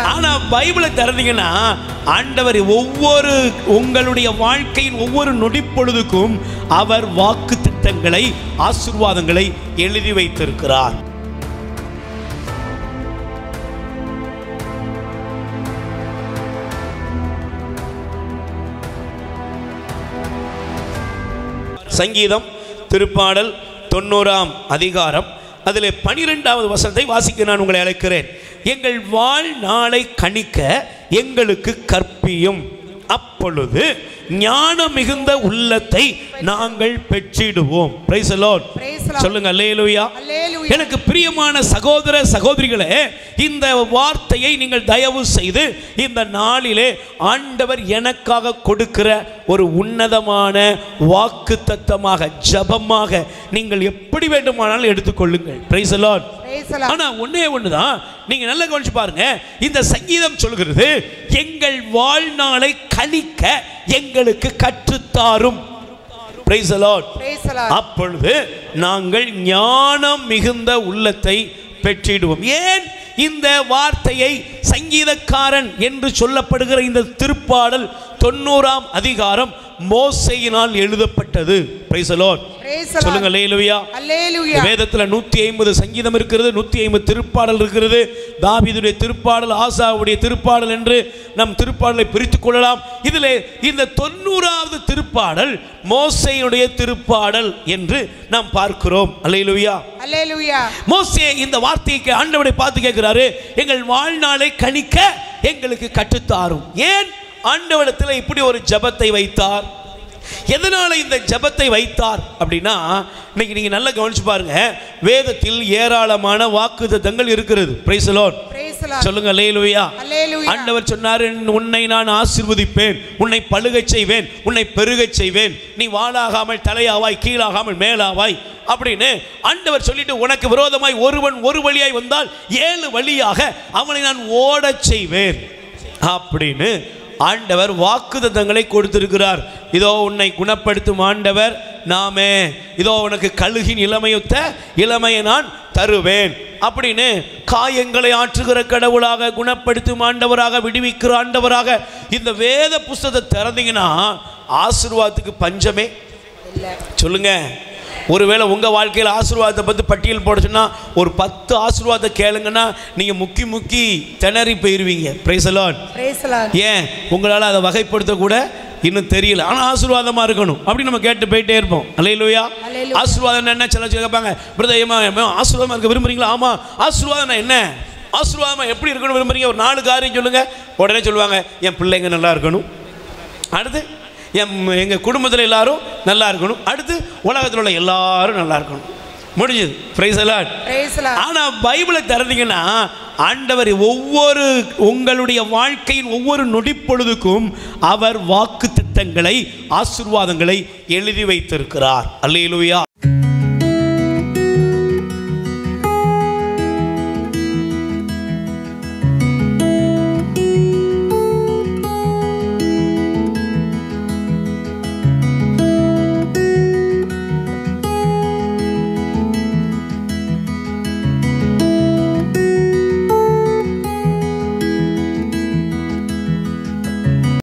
ஆனா பைபிளை திறந்தீங்கன்னா ஆண்டவர் ஒவ்வொரு உங்களுடைய வாழ்க்கையின் ஒவ்வொரு நொடி பொழுதுக்கும் அவர் வாக்கு திட்டங்களை ஆசீர்வாதங்களை எழுதி வைத்திருக்கிறார். சங்கீதம் திருப்பாடல் 90ஆம் அதிகாரம் அதில் 12வது வசனத்தை வாசிக்க நான் உங்களை அழைக்கிறேன். எங்கள் வாழ்நாளை கணிக்க எங்களுக்கு கற்பியும், அப்பொழுது ஞானம் மிகுந்த உள்ளத்தை நாங்கள் பெற்றிடுவோம். Price the Lord. சொல்லுங்க அல்லேலூயா. எனக்கு பிரியமான சகோதர சகோதரிகளே, இந்த வார்த்தையை நீங்கள் தயவு செய்து இந்த நாளிலே ஆண்டவர் எனக்காக கொடுக்கிற ஒரு உன்னதமான வாக்கு தத்தமாக ஜபமாக நீங்கள் எப்படி வேண்டுமானாலும் எடுத்துக்கொள்ளுங்கள். Price the Lord. ஆனா ஒன்னே ஒண்ணுதான், நீங்க நல்லா கவனிச்சு பாருங்க. இந்த சங்கீதம் சொல்கிறது எங்கள் வாழ்நாளை கணிக்க எங்களுக்கு கற்றுத்தாரும். Praise the Lord. அப்பொழுது நாங்கள் ஞானம் மிகுந்த உள்ளத்தை பெற்றிடுவோம். ஏன் இந்த வார்த்தையை சங்கீதக்காரன் என்று சொல்லப்படுகிற இந்த திருப்பாடல் 90ஆம் அதிகாரம் மோசேயினால் எழுதப்பட்டது. Price the Lord. சொல்லுங்க அல்லேலூயா. வேதத்துல 150 சங்கீதம் இருக்கிறது, 150 திருப்பாடல் இருக்கிறது. தாவீதுடைய திருப்பாடல், ஆசாவுடைய திருப்பாடல் என்று நம் திருப்பாடலை பிரித்துக் கொள்ளலாம். இதிலே இந்த 90வது திருப்பாடல் மோசேயுடைய திருப்பாடல் என்று நாம் பார்க்கிறோம். அல்லேலூயா. மோசே இந்த வார்த்தைக்கு ஆண்டவரை பார்த்து கேட்கிறாரு, எங்கள் வாழ்நாளை கணிக்க எங்களுக்கு கற்றுத்தாரும். ஏன் ஆண்டவரிடத்தில் இப்படி ஒரு ஜபத்தை வைத்தார்? எதனால இந்த ஜபத்தை வைத்தார் அப்படின்னா, இன்னைக்கு நீங்க நல்லா கவனிச்சு பாருங்க. வேதத்தில் ஏராளமான வாக்குத்தத்தங்கள் இருக்கிறது. Price the Lord. சொல்லுங்க அல்லேலூயா. ஆண்டவர் சொன்னார், உன்னை நான் ஆசீர்வதிப்பேன், உன்னை பலுகச் செய்வேன், உன்னை பெருகச் செய்வேன், நீ வாளாகாமல் தலையாவாய், கீழாகாமல் மேலாவாய் அப்படின்னு ஆண்டவர் சொல்லிட்டு, உனக்கு விரோதமாய் ஒருவன் ஒரு வழியாய் வந்தால் 7 வழியாக அவனை நான் ஓடச் செய்வேன் அப்படின்னு ஆண்டவர் வாக்குத்தத்தங்களை கொடுத்திருக்கிறார். இதோ உன்னை குணப்படுத்தும் ஆண்டவர் நாமே, இதோ உனக்கு கழுகின் இளமையொத்த இளமையை நான் தருவேன் அப்படின்னு காயங்களை ஆற்றுகிற கடவுளாக, குணப்படுத்தும் ஆண்டவராக, விடுவிக்கிற ஆண்டவராக இந்த வேத புஸ்தகத்தை திறந்தீங்கன்னா ஆசீர்வாதத்துக்கு பஞ்சமே இல்லை. சொல்லுங்க. ஒருவேளை உங்கள் வாழ்க்கையில் ஆசீர்வாதத்தை பற்றி பட்டியல் போட சொன்னால் ஒரு 10 ஆசீர்வாதத்தை கேளுங்கன்னா நீங்கள் முக்கி திணறி போயிடுவீங்க. Price the Lord. ஏன் உங்களால் அதை வகைப்படுத்த கூட இன்னும் தெரியல. ஆனால் ஆசீர்வாதமாக இருக்கணும் அப்படி நம்ம கேட்டு போயிட்டே இருப்போம். அல்லேலூயா. ஆசீர்வாதம் என்ன? சில கேட்பாங்க, பிரதயமா ஆசீர்வாதமாக இருக்க விரும்புறீங்களா? ஆமாம். ஆசீர்வாதம் என்ன? ஆசீர்வாதம் எப்படி இருக்கணும் விரும்புறீங்க? ஒரு 4 காரியம் சொல்லுங்க. உடனே சொல்லுவாங்க, என் பிள்ளைங்க நல்லா இருக்கணும், அடுத்து எங்கள் குடும்பத்தில் எல்லாரும் நல்லா இருக்கணும், அடுத்து உலகத்தில் உள்ள எல்லாரும் நல்லா இருக்கணும். முடிஞ்சது. Price the Lord. ஆனால் பைபிளை திறந்தீங்கன்னா ஆண்டவர் ஒவ்வொரு உங்களுடைய வாழ்க்கையின் ஒவ்வொரு நொடி பொழுதுக்கும் அவர் வாக்கு திட்டங்களை ஆசீர்வாதங்களை எழுதி வைத்திருக்கிறார். அல்லேலூயா.